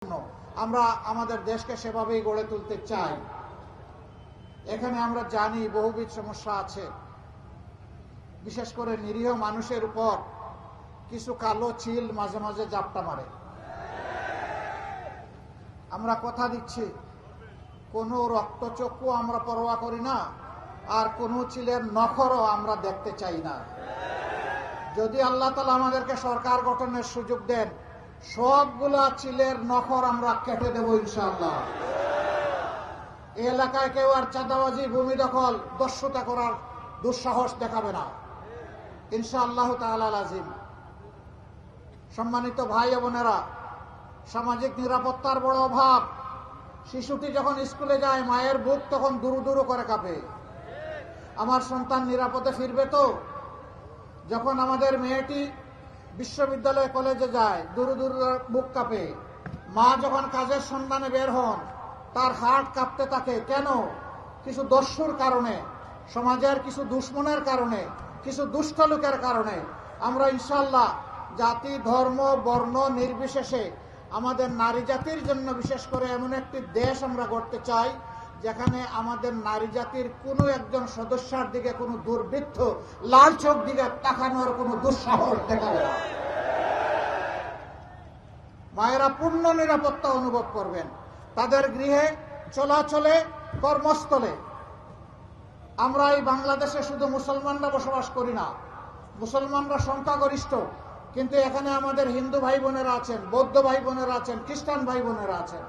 আমরা আমাদের দেশকে সেভাবেই গড়ে তুলতে চাই। এখানে আমরা জানি বহুবিধ সমস্যা আছে, বিশেষ করে নিরীহ মানুষের উপর কিছু কালো চিল মাঝে মাঝে জাপটা মারে। আমরা কথা দিচ্ছি কোনো রক্তচক্ষু আমরা পরোয়া করি না, আর কোনো চিলের নখরও আমরা দেখতে চাই না। যদি আল্লাহ তাআলা আমাদেরকে সরকার গঠনের সুযোগ দেন, সবগুলা চিলের নখর আমরা কেটে দেব ইনশাআল্লাহ। এই এলাকায় কেউ আর চাঁদাবাজি, ভূমি দখল, দস্যুতা করার দুঃসাহস দেখাবে না ইনশাআল্লাহ তাআলা আজিম। সম্মানিত ভাই ও বোনেরা, সামাজিক নিরাপত্তার বড় অভাব। শিশুটি যখন স্কুলে যায়, মায়ের বুক তখন দুরু দুরু করে কাঁপে। আমার সন্তান নিরাপদে ফিরবে তো? যখন আমাদের মেয়েটি বিশ্ববিদ্যালয়ে কলেজে যায়, দুরু দুরু বুক কাঁপে। মা যখন কাজের সন্ধানে বের হন, তার হার্ট কাঁপতে থাকে। কেন? কিছু দস্যুর কারণে, সমাজের কিছু দুশ্মনের কারণে, কিছু দুষ্ট লোকের কারণে। আমরা ইনশাআল্লাহ জাতি, ধর্ম, বর্ণ নির্বিশেষে আমাদের নারী জাতির জন্য বিশেষ করে এমন একটি দেশ আমরা গড়তে চাই, যেখানে আমাদের নারী জাতির কোনো একজন সদস্যের দিকে কোনো দুর্বৃত্ত লাল চোখ দিকে তাকানোর কোনো দুঃসাহস দেখাবে না। মায়েরা পূর্ণ নিরাপত্তা অনুভব করবেন তাদের গৃহে, চলাচলে, কর্মস্থলে। আমরা এই বাংলাদেশে শুধু মুসলমানরা বসবাস করি না, মুসলমানরা সংখ্যাগরিষ্ঠ, কিন্তু এখানে আমাদের হিন্দু ভাই বোনেরা আছেন, বৌদ্ধ ভাই বোনেরা আছেন, খ্রিস্টান ভাই বোনেরা আছেন।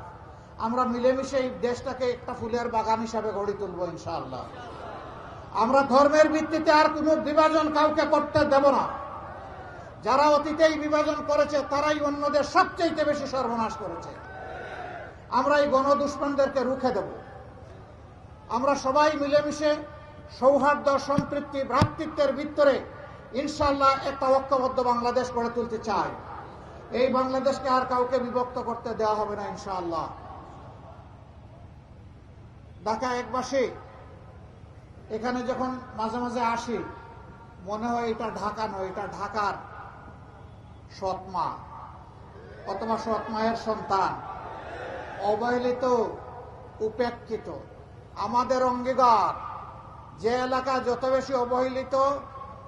আমরা মিলেমিশে এই দেশটাকে একটা ফুলের বাগান হিসাবে গড়ে তুলবো ইনশাআল্লাহ। আমরা ধর্মের ভিত্তিতে আর কোনো বিভাজন কাউকে করতে দেব না। যারা অতীতেই বিভাজন করেছে তারাই অন্যদের সবচেয়ে বেশি সর্বনাশ করেছে। আমরা এই গণদুশ্মনদেরকে রুখে দেব। আমরা সবাই মিলেমিশে সৌহার্দ্য, সম্পৃক্তি, ভ্রাতৃত্বের ভিতরে ইনশাআল্লাহ একটা ঐক্যবদ্ধ বাংলাদেশ গড়ে তুলতে চাই। এই বাংলাদেশকে আর কাউকে বিভক্ত করতে দেওয়া হবে না ইনশাআল্লাহ। ঢাকা একবাসী, এখানে যখন মাঝে মাঝে আসি, মনে হয় এটা ঢাকা নয়, এটা ঢাকার সৎমা অথবা সৎমায়ের সন্তান, অবহেলিত, উপেক্ষিত। আমাদের অঙ্গীকার, যে এলাকা যত বেশি অবহেলিত,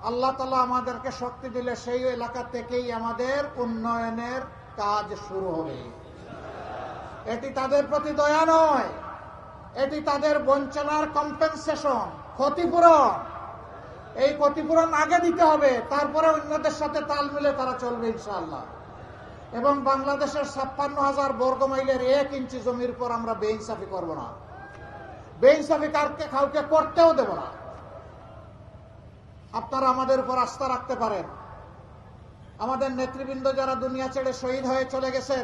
আল্লাহ তাআলা আমাদেরকে শক্তি দিলে সেই এলাকা থেকেই আমাদের উন্নয়নের কাজ শুরু হবে। এটি তাদের প্রতি দয়া নয়, এটি তাদের বঞ্চনার কম্পেনসেশন, ক্ষতিপূরণ। এই ক্ষতিপূরণ আগে দিতে হবে, তারপরে অন্যদের সাথে তাল মিলে তারা চলবে ইনশাআল্লাহ। এবং বাংলাদেশের 56,000 বর্গমাইলের 1 ইঞ্চি জমির উপর আমরা বেইনসাফি করব না, বেইনসাফি কাউকে করতেও দেব না। আপনারা আমাদের উপর আস্থা রাখতে পারেন। আমাদের নেতৃবৃন্দ যারা দুনিয়া ছেড়ে শহীদ হয়ে চলে গেছেন,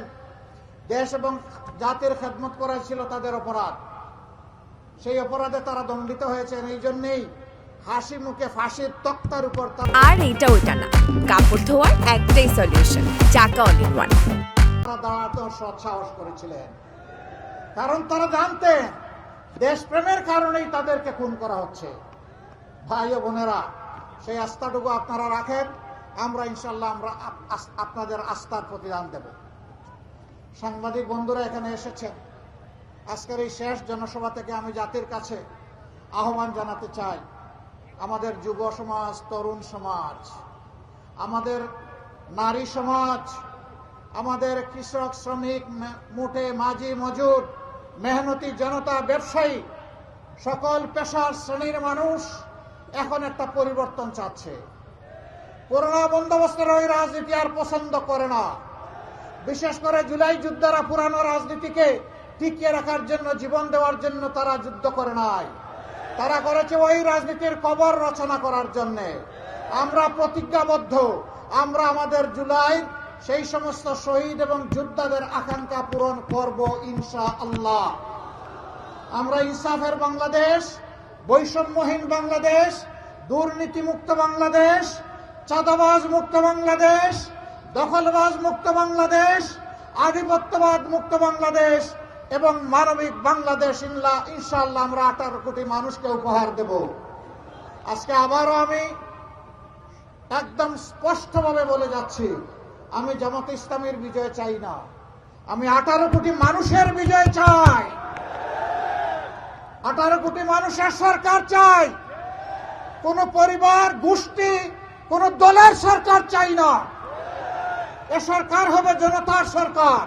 দেশ এবং জাতির খেদমত করা ছিল তাদের অপরাধ। সেই অপরাধে তারা দণ্ডিত হয়েছেন। এই জন্যই হাসি মুখে ফাঁসির তক্তার উপর আর এটা ওইটা না, কাপড় ধোয়ার একটাই সলিউশন, চাকা অল ইন ওয়ান। তারা দাঁড়াতে সৎসাহস করেছিলেন, কারণ তারা জানতেন দেশপ্রেমের কারণেই তাদেরকে খুন করা হচ্ছে। ভাই ও বোনেরা, সেই আস্থাটুকু আপনারা রাখেন। আমরা ইনশাআল্লাহ আপনাদের আস্থার প্রতিদান দেব। সাংবাদিক বন্ধুরা এখানে এসেছেন, আজকের এই শেষ জনসভা থেকে আমি জাতির কাছে আহ্বান জানাতে চাই, আমাদের যুব সমাজ, তরুণ সমাজ, আমাদের নারী সমাজ, আমাদের কৃষক, শ্রমিক, মুঠে মাঝি, মজুর, মেহনতি জনতা, ব্যবসায়ী, সকল পেশার শ্রেণীর মানুষ এখন একটা পরিবর্তন চাচ্ছে। পুরোনো বন্দোবস্তের ওই রাজনীতি আর পছন্দ করে না। বিশেষ করে জুলাই যোদ্ধারা পুরানো রাজনীতিকে টিকিয়ে রাখার জন্য, জীবন দেওয়ার জন্য তারা যুদ্ধ করে নাই, তারা করেছে ওই রাজনীতির কবর রচনা করার জন্য। আমরা প্রতিজ্ঞাবদ্ধ, আমরা আমাদের জুলাইয়ের সেই সমস্ত শহীদ এবং যোদ্ধাদের আকাঙ্ক্ষা পূরণ করব ইনশাআল্লাহ। আমরা ইনসাফের বাংলাদেশ, বৈষম্যহীন বাংলাদেশ, দুর্নীতিমুক্ত বাংলাদেশ, চাঁদাবাজ মুক্ত বাংলাদেশ, দখলবাজ মুক্ত বাংলাদেশ, আধিপত্যবাদ মুক্ত বাংলাদেশ এবং মানবিক বাংলাদেশ ইনশাআল্লাহ আমরা 18 কোটি মানুষকে উপহার দেব। আজকে আবারও আমি একদম স্পষ্টভাবে বলে যাচ্ছি, আমি জামাত ইসলামীর বিজয় চাই না, আমি 18 কোটি মানুষের বিজয় চাই, 18 কোটি মানুষের সরকার চাই। কোন পরিবার, গোষ্ঠী, কোন দলের সরকার চাই না। এ সরকার হবে জনতার সরকার।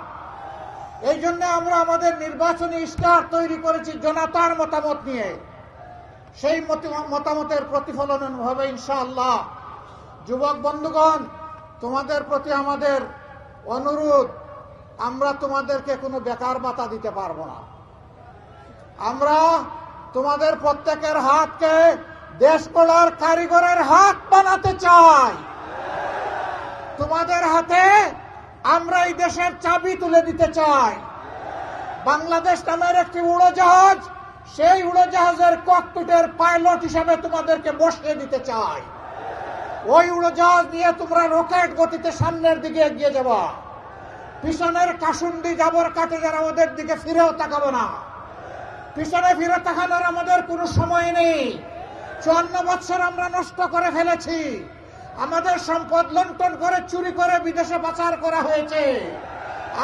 এই জন্য আমরা আমাদের নির্বাচনী ইশতেহার তৈরি করেছি জনতার মতামত নিয়ে। সেই মতামতের প্রতিফলন হবে ইনশাআল্লাহ। যুবক বন্ধুগণ, তোমাদের প্রতি আমাদের অনুরোধ, আমরা তোমাদেরকে কোনো বেকার ভাতা দিতে পারবো না। আমরা তোমাদের প্রত্যেকের হাতকে দেশ গড়ার কারিগরের হাত বানাতে চাই। তোমাদের হাতে আমরা এই দেশের চাবি তুলে দিতে চাই। বাংলাদেশ নামের একটি উড়োজাহাজ, সেই উড়োজাহাজের ককপিটের পাইলট হিসেবে তোমাদেরকে বসিয়ে দিতে চাই। ওই উড়োজাহাজ নিয়ে তোমরা রকেট গতিতে সামনের দিকে এগিয়ে যাবা। পিছনের কাসুন্ডি জাবর কাটে যারা, ওদের দিকে ফিরেও তাকাবো না। পিছনে ফিরে তাকানোর আমাদের কোনো সময় নেই। 54 বছর আমরা নষ্ট করে ফেলেছি। আমাদের সম্পদ লুণ্ঠন করে, চুরি করে বিদেশে পাচার করা হয়েছে।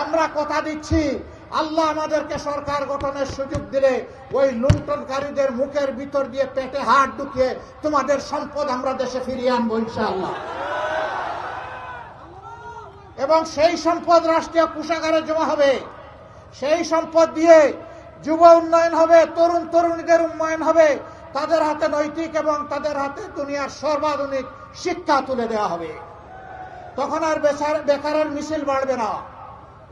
আমরা কথা দিচ্ছি, আল্লাহ আমাদেরকে সরকার গঠনের সুযোগ দিলে ওই লুণ্ঠনকারীদের মুখের ভিতর দিয়ে পেটে হাত ঢুকিয়ে তোমাদের সম্পদ আমরা দেশে ফিরিয়ে আনবো ইনশাআল্লাহ। এবং সেই সম্পদ রাষ্ট্রীয় কোষাগারে জমা হবে। সেই সম্পদ দিয়ে যুব উন্নয়ন হবে, তরুণ তরুণীদের উন্নয়ন হবে। তাদের হাতে নৈতিক এবং তাদের হাতে দুনিয়ার সর্বাধুনিক শিক্ষা তুলে দেওয়া হবে। তখন আর বেকারের মিছিল বাড়বে না।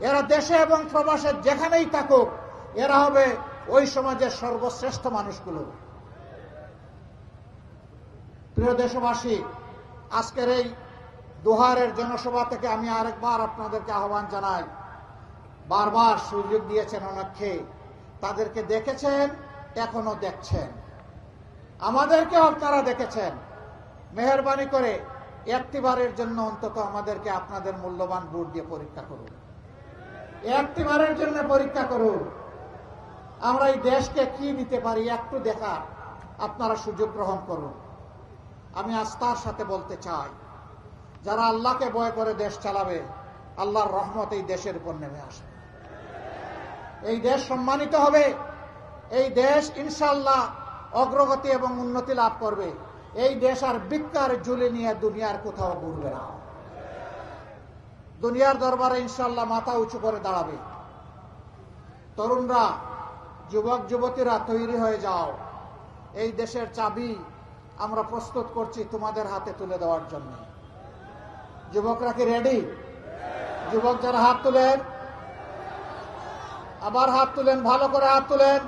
এরা দেশে এবং প্রবাসে যেখানেই থাকুক, এরা হবে ওই সমাজের সর্বশ্রেষ্ঠ মানুষগুলো। প্রিয় দেশবাসী, আজকের এই দোহারের জনসভা থেকে আমি আরেকবার আপনাদেরকে আহ্বান জানাই। বারবার সুযোগ দিয়েছেন অনেককে, তাদেরকে দেখেছেন, এখনো দেখছেন, আমাদেরকে আপনারা দেখেছেন। মেহেরবানি করে একটিবারের জন্য অন্তত আমাদেরকে আপনাদের মূল্যবান ভোট দিয়ে পরীক্ষা করুন। একটিবারের জন্য পরীক্ষা করুন। আমরা এই দেশকে কি দিতে পারি একটু দেখার আপনারা সুযোগ গ্রহণ করুন। আমি আস্থার সাথে বলতে চাই, যারা আল্লাহকে ভয় করে দেশ চালাবে, আল্লাহর রহমত এই দেশের উপর নেমে আসবে। এই দেশ সম্মানিত হবে। এই দেশ ইনশাআল্লাহ অগ্রগতি এবং উন্নতি লাভ করবে। এই দেশ আর বিকার ঝুলি নিয়ে দুনিয়ার কোথাও ঘুরবে না। দুনিয়ার দরবারে ইনশাআল্লাহ মাথা উঁচু করে দাঁড়াবে। তরুণরা, যুবক যুবতীরা তৈরি হয়ে যাও। এই দেশের চাবি আমরা প্রস্তুত করছি তোমাদের হাতে তুলে দেওয়ার জন্য। যুবকরা কি রেডি? যুবক যারা হাত তুলেন, আবার হাত তুলেন, ভালো করে হাত তুলেন।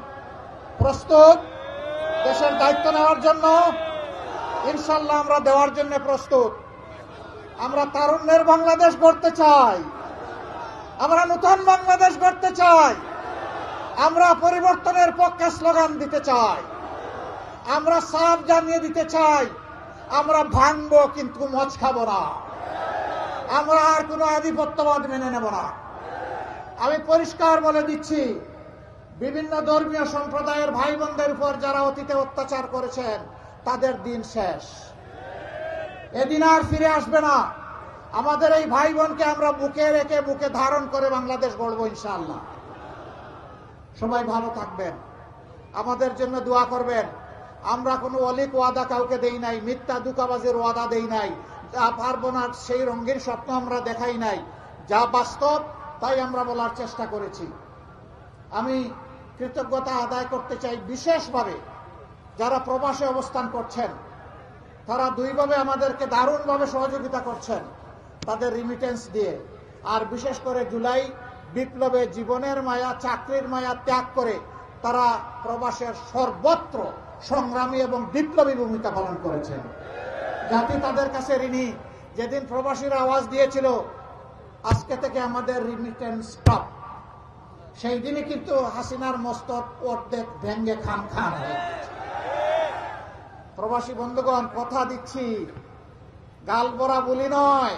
প্রস্তুত দেশের দায়িত্ব নেওয়ার জন্য? ইনশাআল্লাহ আমরা দেওয়ার জন্য প্রস্তুত। আমরা তারুণ্যের বাংলাদেশ গড়তে চাই। আমরা নতুন বাংলাদেশ গড়তে চাই। আমরা পরিবর্তনের পক্ষে স্লোগান দিতে চাই। আমরা সাফ জানিয়ে দিতে চাই, আমরা ভাঙবো কিন্তু মদ খাবো না। আমরা আর কোনো আধিপত্যবাদ মেনে নেব না। আমি পরিষ্কার বলে দিচ্ছি, বিভিন্ন ধর্মীয় সম্প্রদায়ের ভাই বোনদের উপর যারা অতীতে অত্যাচার করেছেন, তাদের দিন শেষ। এদিন আর ফিরে আসবে না। আমাদের এই ভাই বোনকে আমরা বুকে রেখে, বুকে ধারণ করে বাংলাদেশ গড়ব ইনশাআল্লাহ। সবাই ভালো থাকবেন, আমাদের জন্য দোয়া করবেন। আমরা কোনো অলিক ওয়াদা কাউকে দেই নাই, মিথ্যা দুকাবাজের ওয়াদা দেই নাই। যা পারবো না সেই রঙের স্বপ্ন আমরা দেখাই নাই। যা বাস্তব তাই আমরা বলার চেষ্টা করেছি। আমি কৃতজ্ঞতা আদায় করতে চাই বিশেষভাবে যারা প্রবাসে অবস্থান করছেন। তারা দুইভাবে আমাদেরকে দারুণভাবে সহযোগিতা করছেন, তাদের রিমিটেন্স দিয়ে। আর বিশেষ করে জুলাই বিপ্লবে জীবনের মায়া, চাকরির মায়া ত্যাগ করে তারা প্রবাসের সর্বত্র সংগ্রামী এবং বিপ্লবী ভূমিকা পালন করেছেন। জাতি তাদের কাছে ঋণী। যেদিন প্রবাসীরা আওয়াজ দিয়েছিল আজকে থেকে আমাদের রিমিটেন্স স্টপ, সেই দিনই কিন্তু হাসিনার মস্তক অর্ধেক ভেঙ্গে খান খান হয়ে গেছে। প্রবাসী বন্ধুগণ, কথা দিচ্ছি, গালবরা বলি নয়,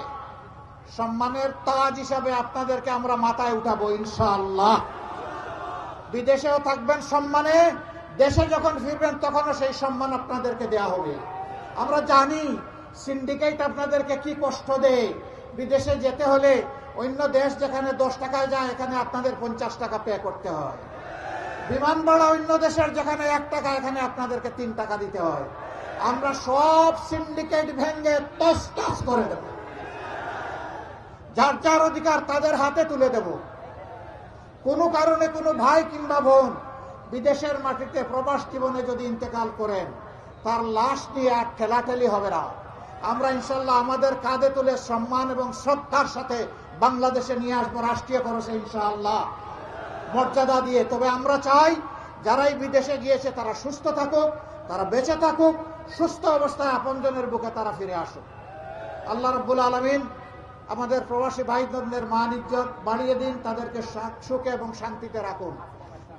সম্মানের তাজ হিসাবে আপনাদেরকে আমরা মাথায় উঠাবো ইনশাআল্লাহ। বিদেশেও থাকবেন সম্মানে, দেশে যখন ফিরবেন তখনও সেই সম্মান আপনাদেরকে দেয়া হবে। আমরা জানি সিন্ডিকেট আপনাদেরকে কি কষ্ট দেয়। বিদেশে যেতে হলে অন্য দেশ যেখানে 10 টাকায় যায় এখানে আপনাদের 50 টাকা পে করতে হয়। বিমান ভাড়া অন্য দেশের যেখানে 1 টাকা এখানে আপনাদেরকে 3 টাকা দিতে হয়। আমরা সব সিন্ডিকেট ভেঙে তছনছ করে দেব, যার যার অধিকার তাদের হাতে তুলে দেব। কোনো কারণে কোনো ভাই কিংবা বোন বিদেশের মাটিতে প্রবাস জীবনে যদি ইন্তেকাল করেন, তার লাশ নিয়ে আর ঠেলাঠেলি হবে না। আমরা ইনশাল্লাহ আমাদের কাঁধে তুলে সম্মান এবং শ্রদ্ধার সাথে বাংলাদেশে নিয়ে আসবো, রাষ্ট্রীয় খরচে ইনশাআল্লাহ, মর্যাদা দিয়ে। তবে আমরা চাই যারাই বিদেশে গিয়েছে তারা সুস্থ থাকুক, তারা বেঁচে থাকুক, সুস্থ অবস্থায় আপনজনের বুকে তারা ফিরে আসুক। আল্লাহ রাব্বুল আলামিন আমাদের প্রবাসী ভাইদের মান ইজ্জত বাড়িয়ে দিন, তাদেরকে সুখে এবং শান্তিতে রাখুন।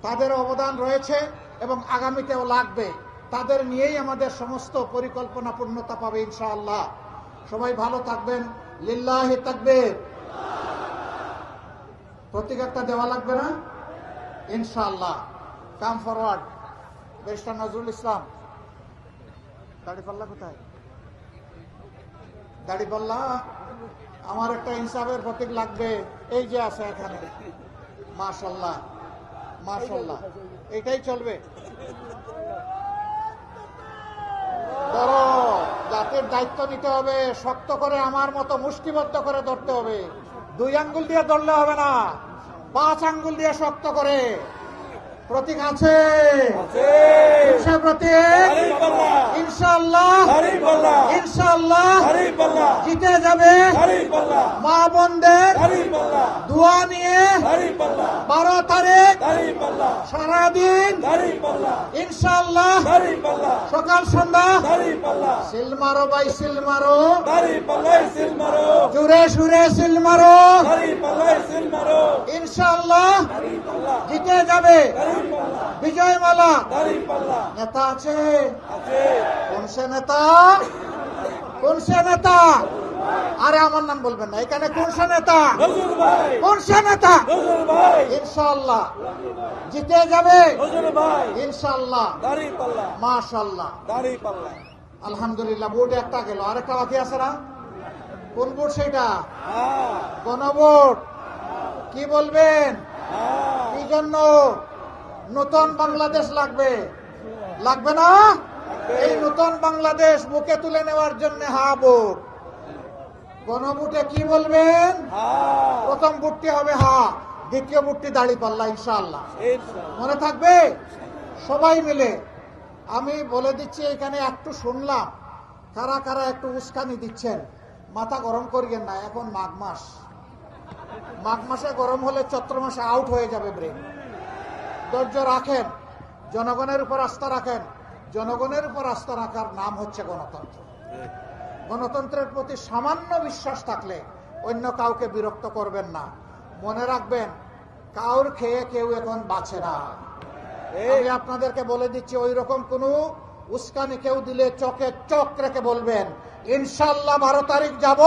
তাদের অবদান রয়েছে এবং আগামীতেও লাগবে। তাদের নিয়েই আমাদের সমস্ত পরিকল্পনা পূর্ণতা পাবে ইনশাআল্লাহ। সবাই ভালো থাকবেন। লিল্লাহি তাকবীর। প্রতীক একটা দেওয়া লাগবে না ইনশাআল্লাহ। Come forward. Barrister Nazrul Islam. দাড়িপাল্লা কোথায়? দাড়িপাল্লা আমার একটা ইনসাফের প্রতীক লাগবে। এই যে আছে এখানে। মাশাআল্লাহ মাশাআল্লাহ, এটাই চলবে। বড় জাতির দায়িত্ব নিতে হবে, শক্ত করে আমার মতো মুষ্টিবদ্ধ করে ধরতে হবে। 2 আঙ্গুল দিয়ে ধরলে হবে না, 5 আঙ্গুল দিয়ে শক্ত করে। প্রতীক আছে, প্রতীক ইনশাআল্লাহ ইনশাআল্লাহ জিতে যাবে। মা বোনদের দোয়া নিয়ে 12 তারিখ সারাদিন ইনশাআল্লাহ সকাল সন্ধ্যা সিল মারো ভাই, সিল মারো, জুড়ে সুরে সিল মারো, ইনশাআল্লাহ জিতে যাবে। বিজয় মালা। নেতা আছে? কোন সে নেতা? কোন সে নেতা? আরে আমার নাম বলবেন না এখানে। কোন সে নেতা? কোন সে নেতা? ইনশাআল্লাহ জিতে যাবে ইনশাআল্লাহ। মাশাআল্লাহ। আলহামদুলিল্লাহ। ভোট একটা গেল, আরেকটা বাকি আছে না? কোন ভোট সেটা? গণভোট। কি বলবেন? কি জন্য? নতুন বাংলাদেশ লাগবে, লাগবে না? এই নতুন বাংলাদেশ বুকে তুলে নেওয়ার জন্য হা ভোট। গণভোটে কি বলবেন? প্রথম ভোটটি হবে হা, দ্বিতীয় ভোটটি দাঁড়িপাল্লা ইনশাআল্লাহ। মনে থাকবে? সবাই মিলে আমি বলে দিচ্ছি, এখানে একটু শুনলাম কারা কারা একটু উস্কানি দিচ্ছেন। মাথা গরম করিয়েন না, এখন মাঘ মাস। মাঘ মাসে গরম হলে চৈত্র মাসে আউট হয়ে যাবে ব্রেন। ধৈর্য রাখেন, জনগণের উপর আস্থা রাখেন। জনগণের উপর আস্থা রাখার নাম হচ্ছে গণতন্ত্র। গণতন্ত্রের প্রতি সামান্য বিশ্বাস থাকলে অন্য কাউকে বিরক্ত করবেন না। মনে রাখবেন, কাউর খেয়ে কেউ এখন বাঁচে না। আমি আপনাদেরকে বলে দিচ্ছি, ওই রকম কোন উস্কানি কেউ দিলে চোখে চোখ রেখে বলবেন ইনশাআল্লাহ 12 তারিখ যাব,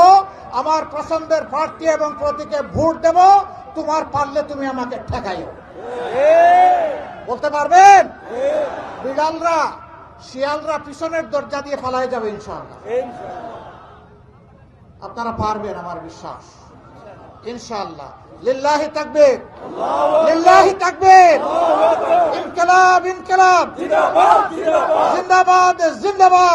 আমার পছন্দের প্রার্থী এবং প্রতীকে ভোট দেব, তোমার পারলে তুমি আমাকে ঠেকাইও। বলতে পারবেন? বিড়ালরা শিয়ালরা পিছনের দরজা দিয়ে পালায় যাবে ইনশাআল্লাহ। আপনারা পারবেন, আমার বিশ্বাস ইনশাআল্লাহ। লিল্লাহি তাকবীর, লিল্লাহি তাকবীর। ইনকিলাব ইনকিলাব, জিন্দাবাদ জিন্দাবাদ জিন্দাবাদ।